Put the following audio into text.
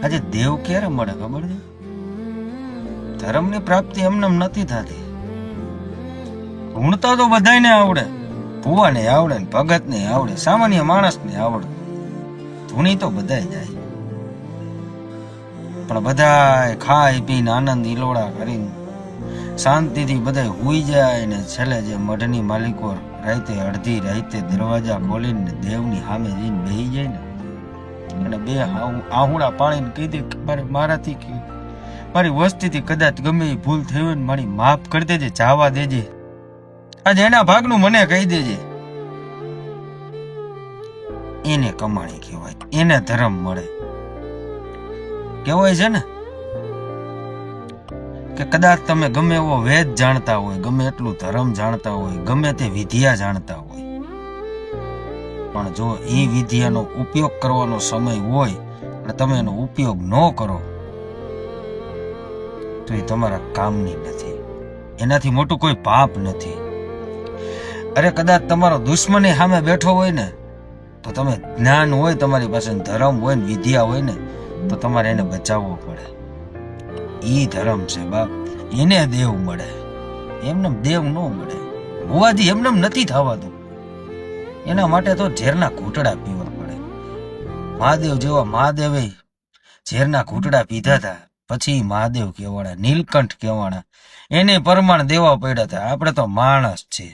આજે દેવ ક્યારે મળે ખબર છે? ધર્મની પ્રાપ્તિ એમને નથી થતી. ગુણતા તો બધાને આવડે, ભુવાને આવડે ને ભગતને આવડે, સામાન્ય માણસને આવડે. ધૂણી તો બધાય જાય, પણ બધા ખાઈ પીને આનંદ ઇલોડા કરીને શાંતિથી બધા હુઈ જાય ને છેલ્લે જે મઢની માલિકો રાતે અડધી રાતે દરવાજા ખોલીને દેવની સામે જઈને બેહી જાય ને અને બે આહુડા પાણીને કહી દે કે મારાથી મારી વસ્તીથી કદાચ ગમે એ ભૂલ થઈ હોય ને મારી માફ કરી દેજે, જાવા દેજે, આજે એના ભાગનું મને કહી દેજે. એને કમાણી કહેવાય, એને ધર્મ મળે. કહેવાય છે ને કે કદાચ તમે ગમે એવો વેદ જાણતા હોય, ગમે એટલું ધર્મ જાણતા હોય, ગમે તે વિદ્યા જાણતા હોય, પણ જો એ વિદ્યાનો ઉપયોગ કરવાનો સમય હોય અને તમે એનો ઉપયોગ ન કરો તો એ તમારા કામની નથી. એનાથી મોટું કોઈ પાપ નથી. અરે કદાચ તમારો દુશ્મને સામે બેઠો હોય ને તો તમે જ્ઞાન હોય તમારી પાસે, ધર્મ હોય ને વિદ્યા હોય ને તો તમારે એને બચાવવો પડે. ઈ ધર્મ છે બાપ, એને દેવ મળે, એમને દેવ ન મળે. હોવાથી એમને નથી થવાતું. એના માટે તો ઝેરના ઘૂંટડા પીવા પડે. મહાદેવ જેવા મહાદેવે ઝેરના ઘૂંટડા પીધા હતા, પછી મહાદેવ કહેવાડા, નીલકંઠ કહેવાડા, એને પરમાણ દેવા પડ્યા હતા. આપણે તો માણસ છે.